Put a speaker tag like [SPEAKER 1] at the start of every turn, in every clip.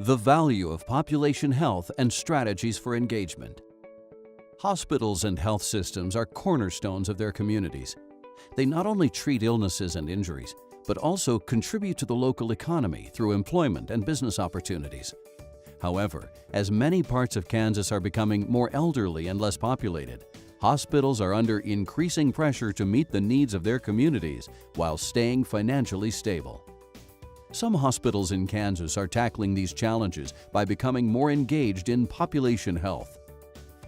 [SPEAKER 1] The value of population health and strategies for engagement. Hospitals and health systems are cornerstones of their communities. They not only treat illnesses and injuries, but also contribute to the local economy through employment and business opportunities. However, as many parts of Kansas are becoming more elderly and less populated, hospitals are under increasing pressure to meet the needs of their communities while staying financially stable. Some hospitals in Kansas are tackling these challenges by becoming more engaged in population health.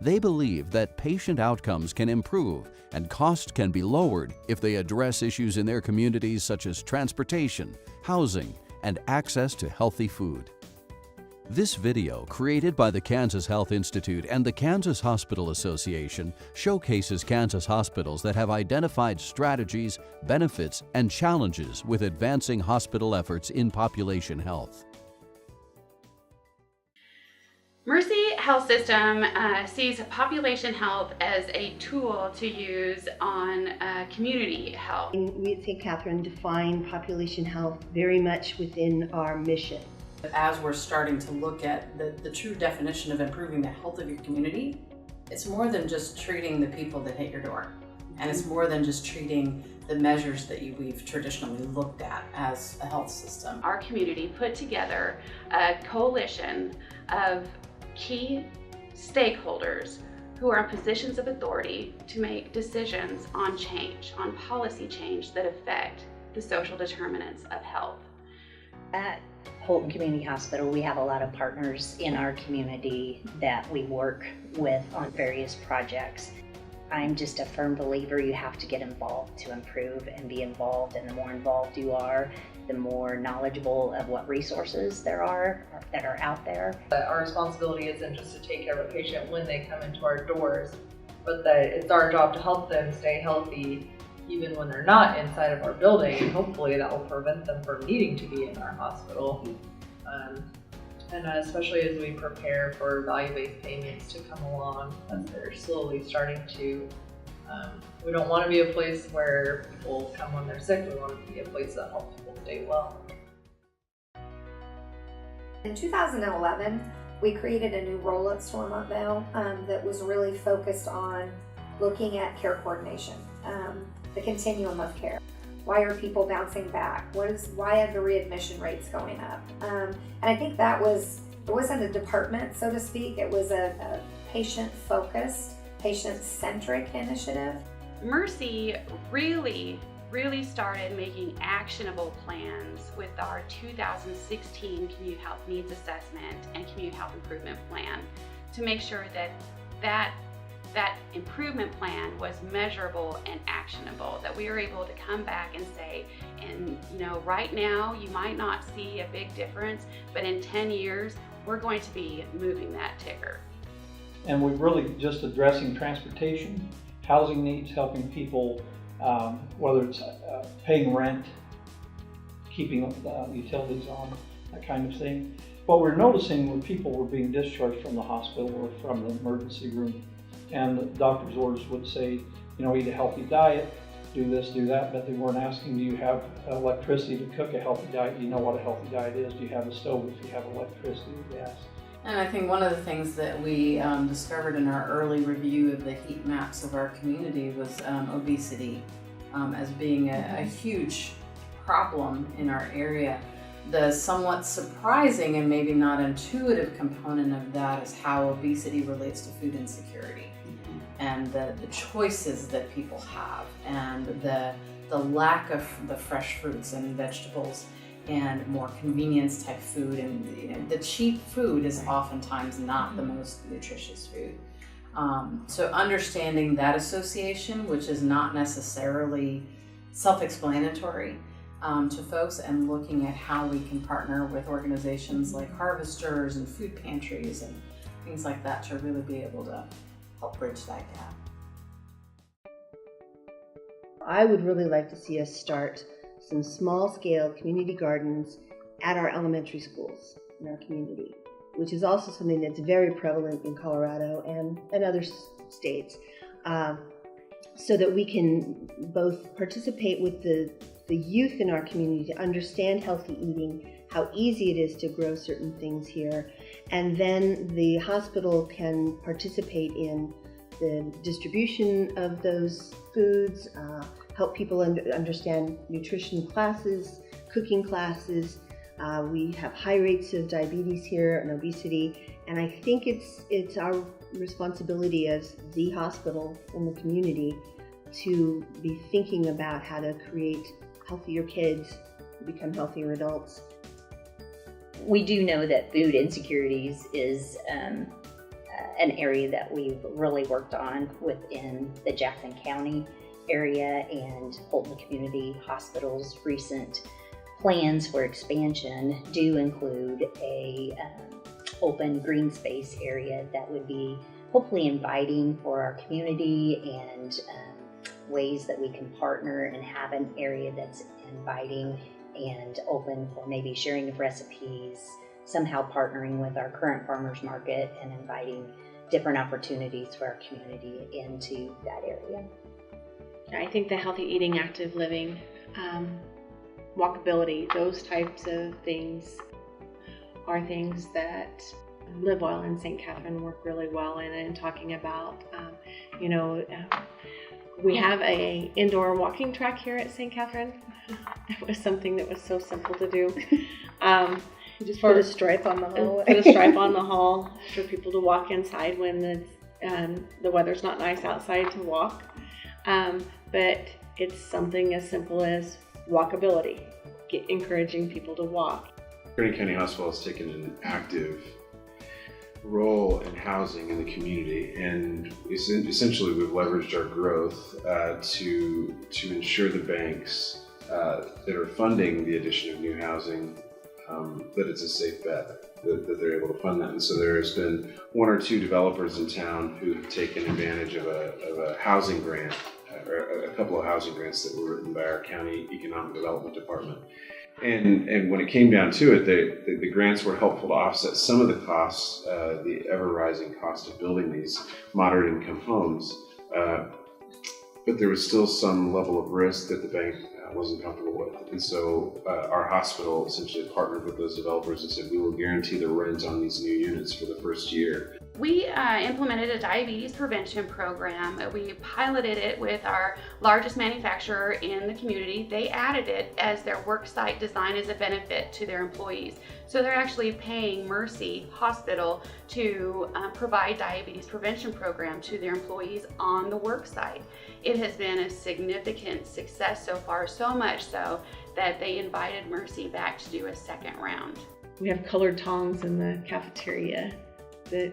[SPEAKER 1] They believe that patient outcomes can improve and costs can be lowered if they address issues in their communities such as transportation, housing, and access to healthy food. This video, created by the Kansas Health Institute and the Kansas Hospital Association, showcases Kansas hospitals that have identified strategies, benefits, and challenges with advancing hospital efforts in population health.
[SPEAKER 2] Mercy Health System sees population health as a tool to use on community health.
[SPEAKER 3] We at St. Catherine define population health very much within our mission.
[SPEAKER 4] As we're starting to look at the true definition of improving the health of your community, it's more than just treating the people that hit your door. And it's more than just treating the measures that we've traditionally looked at as a health system.
[SPEAKER 2] Our community put together a coalition of key stakeholders who are in positions of authority to make decisions on change, on policy change that affect the social determinants of health.
[SPEAKER 5] At Holton Community Hospital, we have a lot of partners in our community that we work with on various projects. I'm just a firm believer you have to get involved to improve and be involved, and the more involved you are, the more knowledgeable of what resources there are that are out there.
[SPEAKER 6] Our responsibility isn't just to take care of a patient when they come into our doors, but that it's our job to help them stay healthy even when they're not inside of our building, and hopefully that will prevent them from needing to be in our hospital. And especially as we prepare for value-based payments to come along, as they're slowly starting to. We don't want to be a place where people come when they're sick. We want to be a place that helps people stay well.
[SPEAKER 7] In 2011, we created a new role at Stormontvale that was really focused on looking at care coordination, the continuum of care. Why are people bouncing back? Why are the readmission rates going up? And I think it wasn't a department, so to speak. It was a patient-focused, patient-centric initiative.
[SPEAKER 2] Mercy really started making actionable plans with our 2016 Community Health Needs Assessment and Community Health Improvement Plan to make sure that improvement plan was measurable and actionable, that we were able to come back and say, and right now you might not see a big difference, but in 10 years, we're going to be moving that ticker.
[SPEAKER 8] And we're really just addressing transportation, housing needs, helping people, whether it's paying rent, keeping utilities on, that kind of thing. What we're noticing when people were being discharged from the hospital or from the emergency room, and the doctor's orders would say, eat a healthy diet, do this, do that, but they weren't asking, do you have electricity to cook a healthy diet? Do you know what a healthy diet is? Do you have a stove if you have electricity or gas?
[SPEAKER 4] And I think one of the things that we discovered in our early review of the heat maps of our community was obesity as being a huge problem in our area. The somewhat surprising and maybe not intuitive component of that is how obesity relates to food insecurity and the choices that people have, and the lack of the fresh fruits and vegetables and more convenience type food, and the cheap food is oftentimes not the most nutritious food. So understanding that association, which is not necessarily self-explanatory to folks, and looking at how we can partner with organizations like harvesters and food pantries and things like that to really be able to help bridge that gap.
[SPEAKER 3] I would really like to see us start some small-scale community gardens at our elementary schools in our community, which is also something that's very prevalent in Colorado and other states, so that we can both participate with the youth in our community to understand healthy eating, how easy it is to grow certain things here. And then the hospital can participate in the distribution of those foods, help people understand nutrition classes, cooking classes. We have high rates of diabetes here and obesity, and I think it's our responsibility as the hospital in the community to be thinking about how to create healthier kids, become healthier adults.
[SPEAKER 5] We do know that food insecurities is an area that we've really worked on within the Jackson County area, and Holton Community Hospital's recent plans for expansion do include a open green space area that would be hopefully inviting for our community, and ways that we can partner and have an area that's inviting and open for maybe sharing of recipes, somehow partnering with our current farmers market and inviting different opportunities for our community into that area.
[SPEAKER 9] I think the healthy eating, active living, walkability, those types of things are things that Live Well in St. Catherine work really well in talking about. We have a indoor walking track here at St. Catherine. It was something that was so simple to do.
[SPEAKER 3] Just put a stripe on the hallway.
[SPEAKER 9] Put a stripe on the hall for people to walk inside when the weather's not nice outside to walk. But it's something as simple as walkability, encouraging people to walk.
[SPEAKER 10] Gurnee County Hospital has taken an active role in housing in the community, and essentially we've leveraged our growth to ensure the banks that are funding the addition of new housing that it's a safe bet that they're able to fund that. And so there has been one or two developers in town who have taken advantage of a housing grant, or a couple of housing grants that were written by our county economic development department. And when it came down to it, the grants were helpful to offset some of the costs, the ever-rising cost of building these moderate income homes. But there was still some level of risk that the bank wasn't comfortable with. And so our hospital essentially partnered with those developers and said, we will guarantee the rent on these new units for the first year.
[SPEAKER 2] We implemented a diabetes prevention program. We piloted it with our largest manufacturer in the community. They added it as their worksite design as a benefit to their employees. So they're actually paying Mercy Hospital to provide diabetes prevention program to their employees on the worksite. It has been a significant success so far, so much so that they invited Mercy back to do a second round.
[SPEAKER 9] We have colored tongs in the cafeteria. The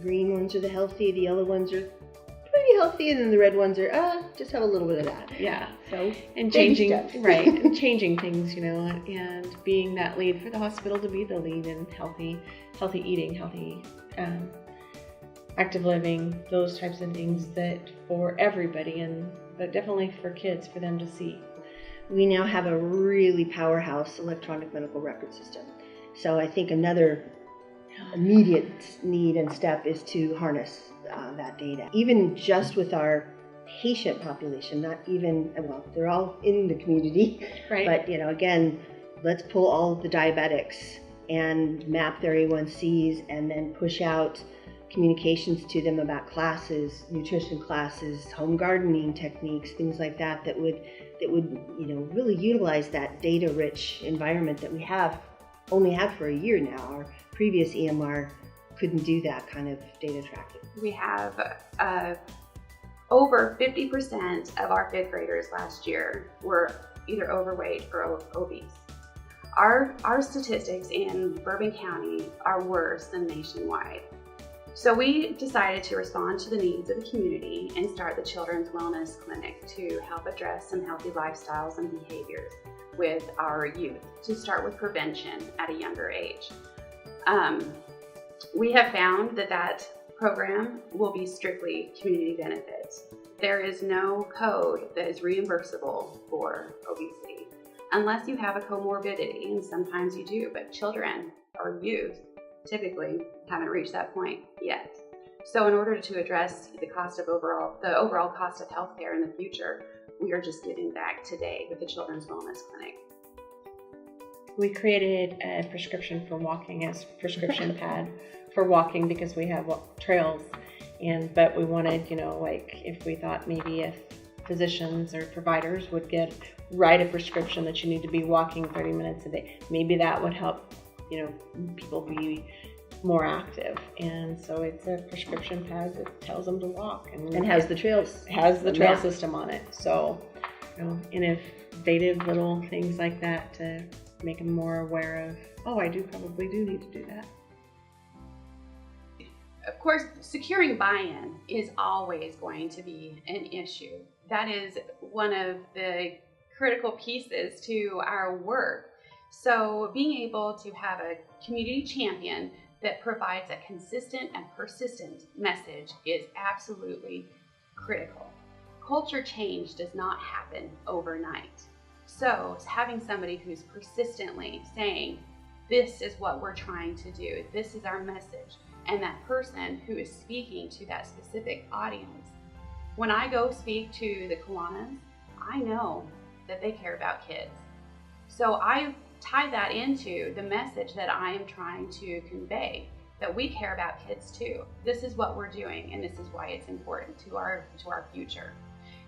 [SPEAKER 3] green ones are the healthy, the yellow ones are pretty healthy, and then the red ones are just have a little bit of that.
[SPEAKER 9] Yeah.
[SPEAKER 3] So
[SPEAKER 9] and changing and changing things, and being that lead for the hospital to be the lead in healthy eating, healthy active living, those types of things that for everybody, but definitely for kids, for them to see.
[SPEAKER 3] We now have a really powerhouse electronic medical record system. So I think another immediate need and step is to harness that data. Even just with our patient population, not even, well, they're all in the community,
[SPEAKER 9] right?
[SPEAKER 3] But again, let's pull all of the diabetics and map their A1Cs and then push out communications to them about classes, nutrition classes, home gardening techniques, things like that would really utilize that data-rich environment that we only had for a year now. Our previous EMR couldn't do that kind of data tracking.
[SPEAKER 2] We have over 50% of our fifth graders last year were either overweight or obese. Our statistics in Bourbon County are worse than nationwide. So we decided to respond to the needs of the community and start the Children's Wellness Clinic to help address some healthy lifestyles and behaviors with our youth, to start with prevention at a younger age. We have found that program will be strictly community benefits. There is no code that is reimbursable for obesity unless you have a comorbidity, and sometimes you do, but children or youth typically haven't reached that point yet. So in order to address the overall cost of healthcare in the future, we are just giving back today with the Children's Wellness Clinic.
[SPEAKER 9] We created a prescription for walking as prescription pad for walking because we have trails, but we wanted, like if we thought maybe if physicians or providers would write a prescription that you need to be walking 30 minutes a day, maybe that would help, people be more active. And so it's a prescription pad that tells them to walk
[SPEAKER 3] and has the trails.
[SPEAKER 9] Has the trail system on it. So, innovative little things like that to make them more aware of, I probably do need to do that.
[SPEAKER 2] Of course, securing buy-in is always going to be an issue. That is one of the critical pieces to our work. So being able to have a community champion that provides a consistent and persistent message is absolutely critical. Culture change does not happen overnight. So having somebody who's persistently saying, this is what we're trying to do, this is our message, and that person who is speaking to that specific audience. When I go speak to the Kiwanis, I know that they care about kids. So I tie that into the message that I am trying to convey, that we care about kids too. This is what we're doing, and this is why it's important to our future.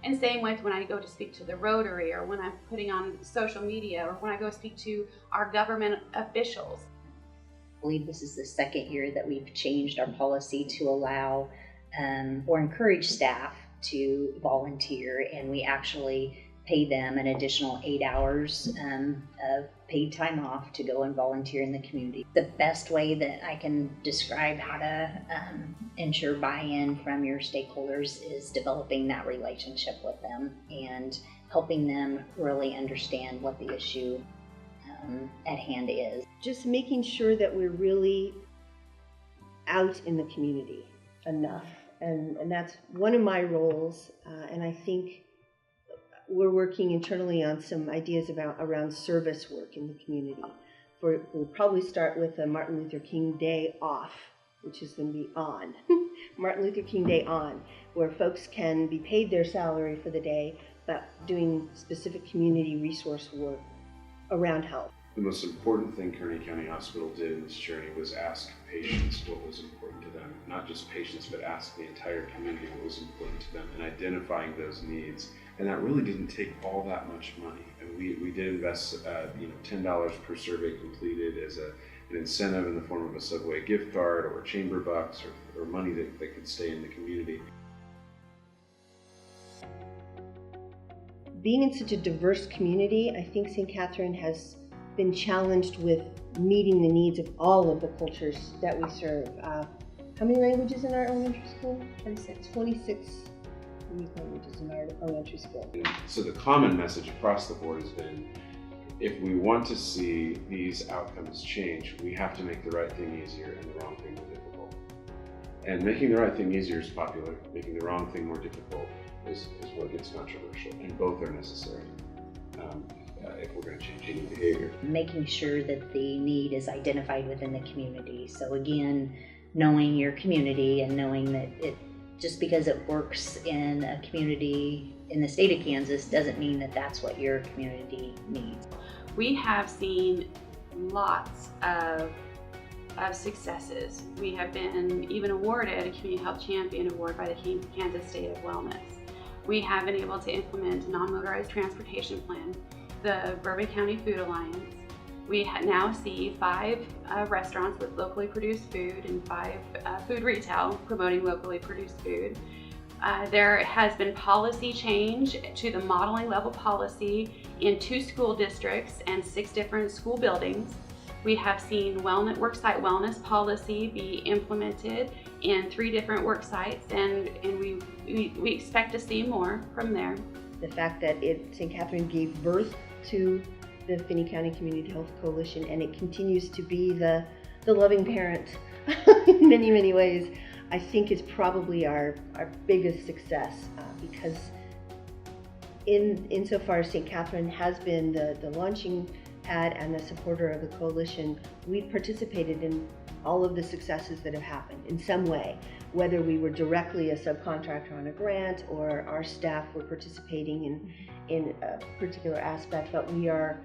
[SPEAKER 2] And same with when I go to speak to the Rotary, or when I'm putting on social media, or when I go speak to our government officials.
[SPEAKER 5] I believe this is the second year that we've changed our policy to allow or encourage staff to volunteer, and we actually pay them an additional 8 hours of paid time off to go and volunteer in the community. The best way that I can describe how to ensure buy-in from your stakeholders is developing that relationship with them and helping them really understand what the issue at hand is.
[SPEAKER 3] Just making sure that we're really out in the community enough. And that's one of my roles, and I think we're working internally on some ideas around service work in the community. We'll probably start with a Martin Luther King Day off, which is going to be on. Martin Luther King Day on, where folks can be paid their salary for the day, but doing specific community resource work around health.
[SPEAKER 10] The most important thing Kearney County Hospital did in this journey was ask patients what was important to them. Not just patients, but ask the entire community what was important to them, and identifying those needs. And that really didn't take all that much money. And we did invest $10 per survey completed as an incentive in the form of a Subway gift card or chamber bucks or money that could stay in the community.
[SPEAKER 3] Being in such a diverse community, I think St. Catherine has been challenged with meeting the needs of all of the cultures that we serve. How many languages in our elementary school? 26 unique languages in our elementary school.
[SPEAKER 10] So the common message across the board has been, if we want to see these outcomes change, we have to make the right thing easier and the wrong thing more difficult. And making the right thing easier is popular. Making the wrong thing more difficult is what gets controversial, and both are necessary if we're going to change any behavior.
[SPEAKER 5] Making sure that the need is identified within the community. So again, knowing your community and knowing that just because it works in a community in the state of Kansas doesn't mean that that's what your community needs.
[SPEAKER 2] We have seen lots of successes. We have been even awarded a Community Health Champion Award by the Kansas State of Wellness. We have been able to implement a non-motorized transportation plan, the Bourbon County Food Alliance. We now see 5 restaurants with locally produced food and 5 food retail promoting locally produced food. There has been policy change to the modeling level policy in 2 school districts and 6 different school buildings. We have seen worksite wellness policy be implemented in 3 different work sites, and we expect to see more from there.
[SPEAKER 3] The fact that St. Catherine gave birth to the Finney County Community Health Coalition, and it continues to be the loving parent in many, many ways, I think is probably our biggest success, because insofar as St. Catherine has been the launching pad and the supporter of the coalition, we've participated in all of the successes that have happened in some way, whether we were directly a subcontractor on a grant or our staff were participating in a particular aspect, but we are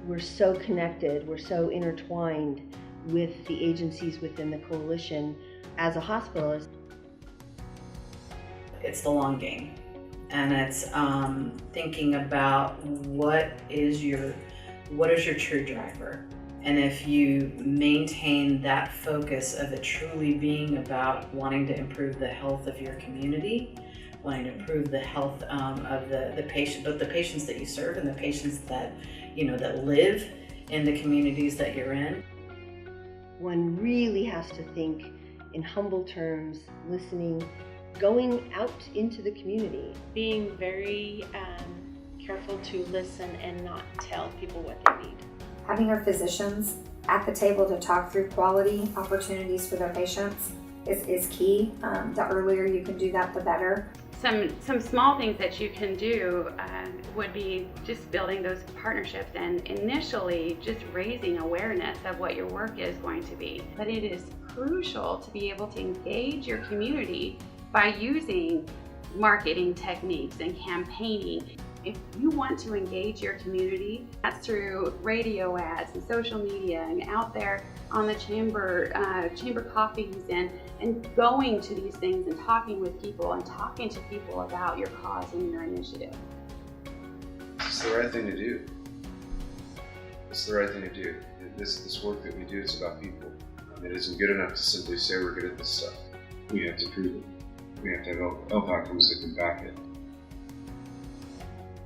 [SPEAKER 3] we're so connected, we're so intertwined with the agencies within the coalition. As a hospitalist,
[SPEAKER 4] it's the long game, and it's thinking about what is your true driver. And if you maintain that focus of it truly being about wanting to improve the health of your community, wanting to improve the health of the patient, both the patients that you serve and the patients that that live in the communities that you're in.
[SPEAKER 3] one really has to think in humble terms, listening, going out into the community.
[SPEAKER 9] Being very careful to listen and not tell people what they need.
[SPEAKER 7] Having our physicians at the table to talk through quality opportunities for their patients is key. The earlier you can do that, the better.
[SPEAKER 2] Some small things that you can do would be just building those partnerships and initially just raising awareness of what your work is going to be. But it is crucial to be able to engage your community by using marketing techniques and campaigning. If you want to engage your community, that's through radio ads and social media and out there on the chamber coffees and going to these things and talking with people and talking to people about your cause and your initiative.
[SPEAKER 10] It's the right thing to do. It's the right thing to do. This work that we do is about people. It isn't good enough to simply say we're good at this stuff. We have to prove it. We have to have health outcomes that can back it.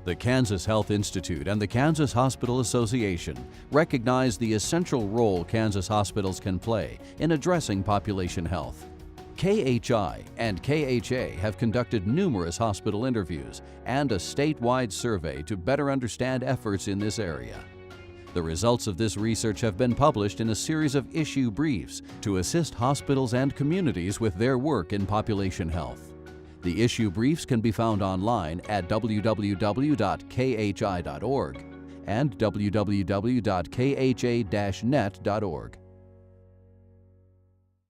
[SPEAKER 1] The Kansas Health Institute and the Kansas Hospital Association recognize the essential role Kansas hospitals can play in addressing population health. KHI and KHA have conducted numerous hospital interviews and a statewide survey to better understand efforts in this area. The results of this research have been published in a series of issue briefs to assist hospitals and communities with their work in population health. The issue briefs can be found online at www.khi.org and www.kha-net.org.